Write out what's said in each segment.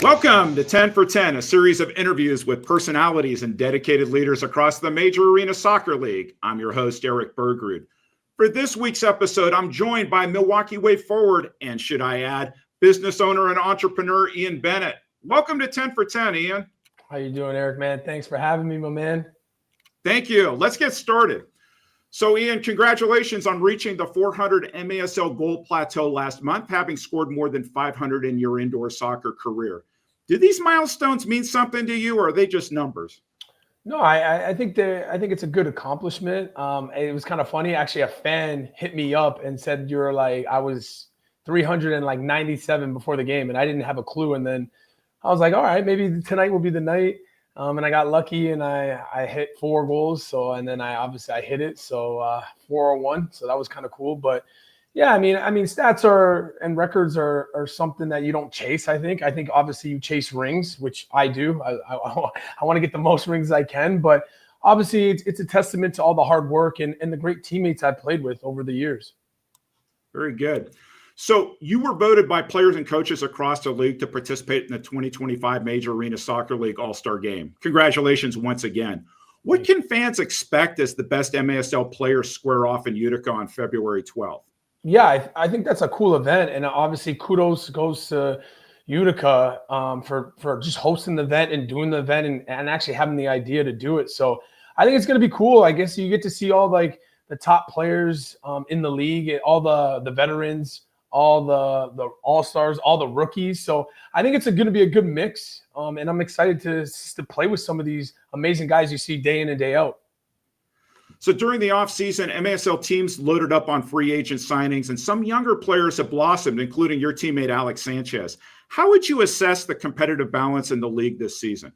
Welcome to 10 for 10, a series of interviews with personalities and dedicated leaders across the Major Arena Soccer League. I'm your host, Erik Bergrud. For this week's episode, I'm joined by Milwaukee Wave forward, and should I add, business owner and entrepreneur Ian Bennett. Welcome to 10 for 10, Ian. How you doing, Erik, man? Thanks for having me, my man. Thank you. Let's get started. So, Ian, congratulations on reaching the 400 MASL goal plateau last month, having scored more than 500 in your indoor soccer career. Do these milestones mean something to you, or are they just numbers? No, I think it's a good accomplishment. It was kind of funny. Actually, a fan hit me up and said I was 397 before the game, and I didn't have a clue. And then I was like, all right, maybe tonight will be the night. And I got lucky, and I hit 4 goals. And then I hit it. So 401. So that was kind of cool. But yeah, I mean, stats and records are something that you don't chase. I think obviously you chase rings, which I do. I want to get the most rings I can, but obviously it's a testament to all the hard work and the great teammates I played with over the years. Very good. So you were voted by players and coaches across the league to participate in the 2025 Major Arena Soccer League All Star Game. Congratulations once again. What can fans expect as the best MASL players square off in Utica on February 12th? Yeah, I think that's a cool event, and obviously kudos goes to Utica for just hosting the event and doing the event and actually having the idea to do it. So I think it's going to be cool. I guess you get to see all the top players in the league, all the veterans, all the all-stars, all the rookies. So I think it's going to be a good mix, and I'm excited to play with some of these amazing guys you see day in and day out. So during the offseason, MASL teams loaded up on free agent signings, and some younger players have blossomed, including your teammate, Alex Sanchez. How would you assess the competitive balance in the league this season?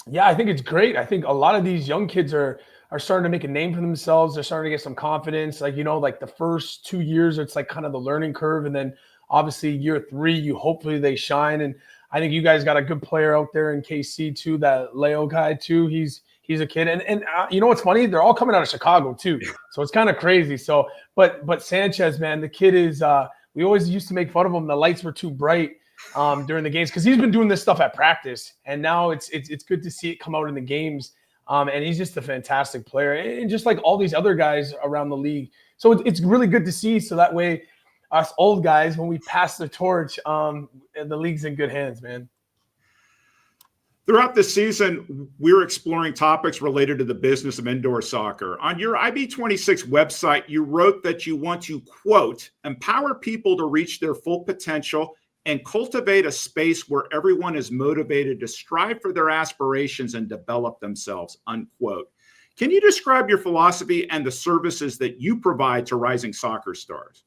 Yeah, I think it's great. I think a lot of these young kids are starting to make a name for themselves. They're starting to get some confidence. Like the first 2 years, it's kind of the learning curve. And then obviously year 3, hopefully they shine. And I think you guys got a good player out there in KC too, that Leo guy too. He's a kid. And you know what's funny? They're all coming out of Chicago too. So it's kind of crazy. So, but Sanchez, man, the kid is, we always used to make fun of him. The lights were too bright during the games because he's been doing this stuff at practice. And now it's good to see it come out in the games. And he's just a fantastic player. And just like all these other guys around the league. So it's really good to see. So that way us old guys, when we pass the torch, the league's in good hands, man. Throughout the season, we're exploring topics related to the business of indoor soccer. On your IB26 website, you wrote that you want to, quote, empower people to reach their full potential and cultivate a space where everyone is motivated to strive for their aspirations and develop themselves, unquote. Can you describe your philosophy and the services that you provide to rising soccer stars?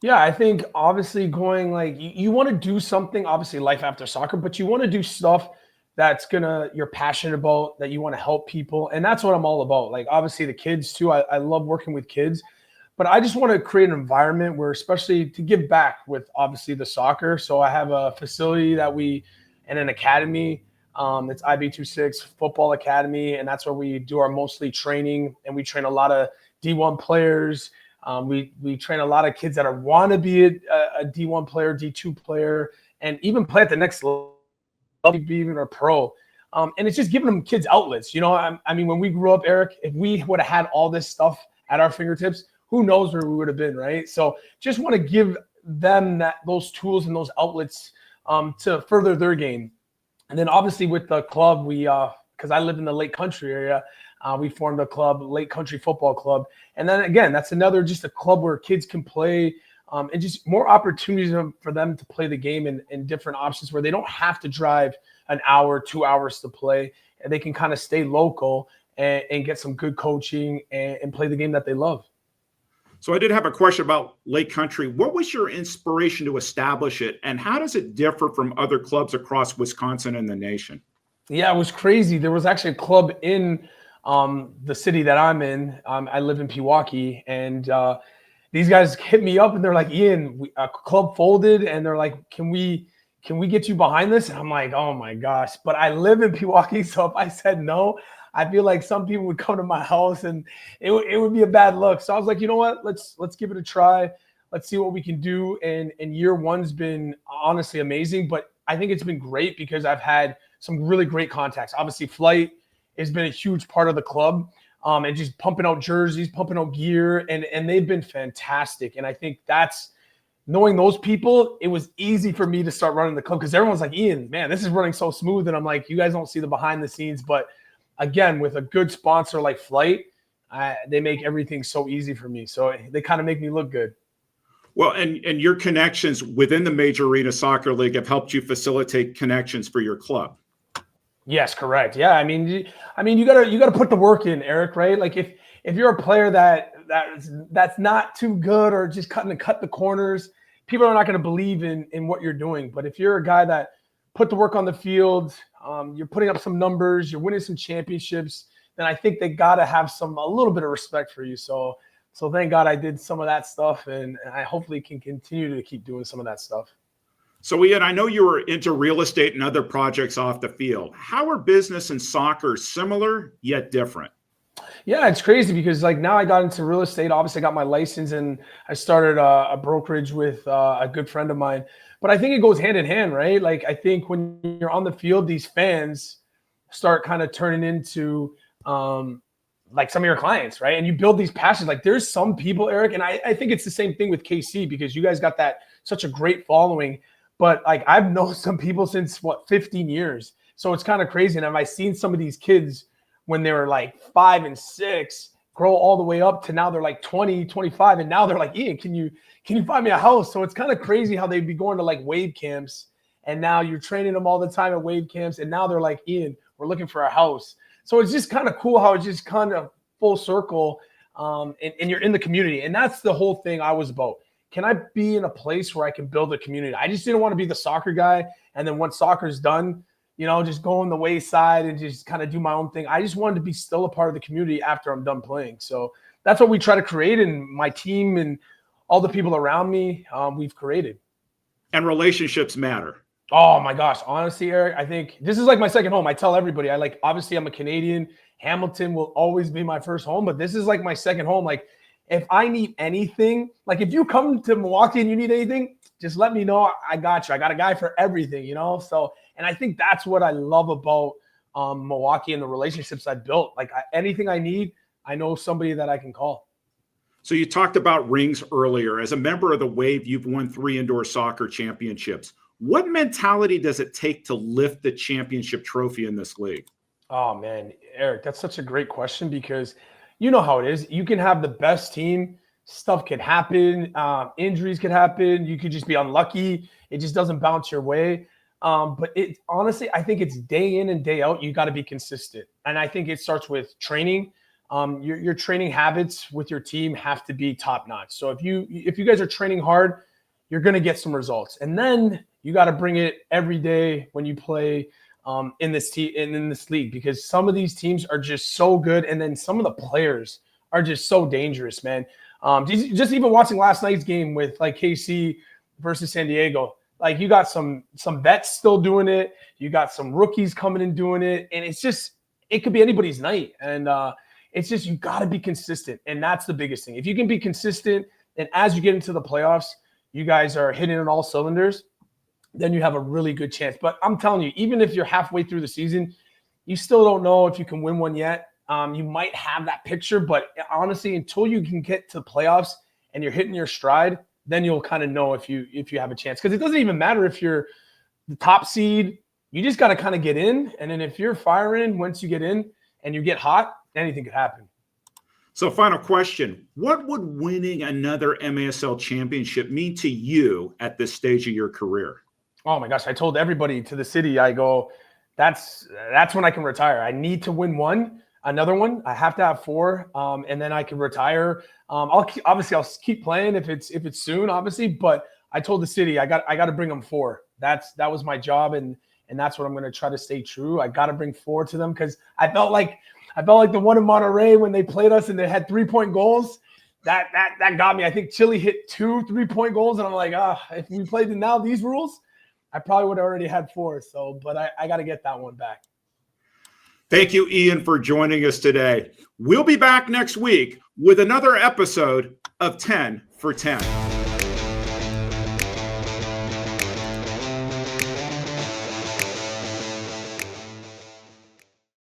Yeah, I think obviously going you want to do something, obviously life after soccer, but you want to do stuff that's you're passionate about, that you want to help people. And that's what I'm all about. Obviously the kids too. I love working with kids, but I just want to create an environment where, especially to give back with obviously the soccer. So I have a facility and an academy. It's IB26 Football Academy. And that's where we do our mostly training. And we train a lot of D1 players. We train a lot of kids that want to be a D1 player, D2 player, and even play at the next level. Be even a pro, and it's just giving them kids outlets. I mean, when we grew up, Erik, if we would have had all this stuff at our fingertips, who knows where we would have been, right? So just want to give them those tools and those outlets to further their game. And then obviously with the club, we because I live in the Lake Country area, we formed a club, Lake Country Football Club, and then again, that's another just a club where kids can play. And just more opportunities for them to play the game in different options where they don't have to drive an hour, 2 hours to play, and they can kind of stay local and get some good coaching and play the game that they love. So I did have a question about Lake Country. What was your inspiration to establish it, and how does it differ from other clubs across Wisconsin and the nation? Yeah, it was crazy. There was actually a club in the city that I'm in. I live in Milwaukee, and these guys hit me up and they're like, Ian, a club folded, and they're like, can we get you behind this? And I'm like, oh my gosh, but I live in Milwaukee, so if I said no, I feel like some people would come to my house and it would be a bad look. So I was like, you know what, let's give it a try. Let's see what we can do. And year one's been honestly amazing, but I think it's been great because I've had some really great contacts. Obviously, Flight has been a huge part of the club, and just pumping out jerseys, pumping out gear, and they've been fantastic. And I think that's knowing those people, it was easy for me to start running the club because everyone's like, Ian, man, this is running so smooth. And I'm like, you guys don't see the behind the scenes. But again, with a good sponsor like Flight, they make everything so easy for me. So they kind of make me look good. Well, and your connections within the Major Arena Soccer League have helped you facilitate connections for your club. Yes, correct. Yeah, I mean, you gotta put the work in, Erik. Right? Like if you're a player that's not too good or just cut the corners, people are not going to believe in what you're doing. But if you're a guy that put the work on the field, you're putting up some numbers, you're winning some championships, then I think they got to have a little bit of respect for you. So thank God I did some of that stuff, and I hopefully can continue to keep doing some of that stuff. So Ian, I know you were into real estate and other projects off the field. How are business and soccer similar yet different? Yeah, it's crazy because like now I got into real estate. Obviously, I got my license and I started a brokerage with a good friend of mine. But I think it goes hand in hand, right? Like I think when you're on the field, these fans start kind of turning into like some of your clients, right? And you build these passions. Like there's some people, Erik, and I think it's the same thing with KC because you guys got such a great following. But like I've known some people since 15 years. So it's kind of crazy. And I've seen some of these kids when they were like 5 and 6 grow all the way up to now they're like 20, 25. And now they're like, Ian, can you find me a house? So it's kind of crazy how they'd be going to like Wave camps. And now you're training them all the time at Wave camps. And now they're like, Ian, we're looking for a house. So it's just kind of cool how it's just kind of full circle and you're in the community. And that's the whole thing I was about. Can I be in a place where I can build a community? I just didn't want to be the soccer guy. And then once soccer's done, just go on the wayside and just kind of do my own thing. I just wanted to be still a part of the community after I'm done playing. So that's what we try to create, and my team and all the people around me, we've created. And relationships matter. Oh my gosh. Honestly, Erik, I think this is like my second home. I tell everybody, obviously I'm a Canadian. Hamilton will always be my first home, but this is like my second home. Like if I need anything, like if you come to Milwaukee and you need anything, just let me know. I got you. I got a guy for everything, So, and I think that's what I love about Milwaukee and the relationships I built. Like anything I need, I know somebody that I can call. So you talked about rings earlier. As a member of the Wave, you've won 3 indoor soccer championships. What mentality does it take to lift the championship trophy in this league? Oh, man, Erik, that's such a great question because you know how it is. You can have the best team. Stuff could happen. Injuries could happen. You could just be unlucky. It just doesn't bounce your way. But it honestly, I think it's day in and day out. You got to be consistent. And I think it starts with training. Your training habits with your team have to be top notch. So if you guys are training hard, you're going to get some results. And then you got to bring it every day when you play in this league, because some of these teams are just so good. And then some of the players are just so dangerous, man. Just even watching last night's game with like KC versus San Diego, like you got some vets still doing it. You got some rookies coming and doing it. And it could be anybody's night. And it's just, you got to be consistent. And that's the biggest thing. If you can be consistent, and as you get into the playoffs, you guys are hitting on all cylinders, then you have a really good chance. But I'm telling you, even if you're halfway through the season, you still don't know if you can win one yet. You might have that picture, but honestly, until you can get to the playoffs and you're hitting your stride, then you'll kind of know if you have a chance. Because it doesn't even matter if you're the top seed. You just got to kind of get in. And then if you're firing, once you get in and you get hot, anything could happen. So final question, what would winning another MASL championship mean to you at this stage of your career? Oh my gosh, I told everybody to the city, I go, that's when I can retire. I need to win another one. I have to have 4, and then I can retire. I'll keep playing if it's soon, obviously. But I told the city I got to bring them 4. That was my job, and that's what I'm going to try to stay true. I got to bring 4 to them because I felt like the one in Monterey when they played us and they had 3-point goals. That got me. I think Chile hit 2 3-point goals, and I'm like, if we played now these rules, I probably would have already had 4. So, but I got to get that one back. Thank you, Ian, for joining us today. We'll be back next week with another episode of 10 for 10.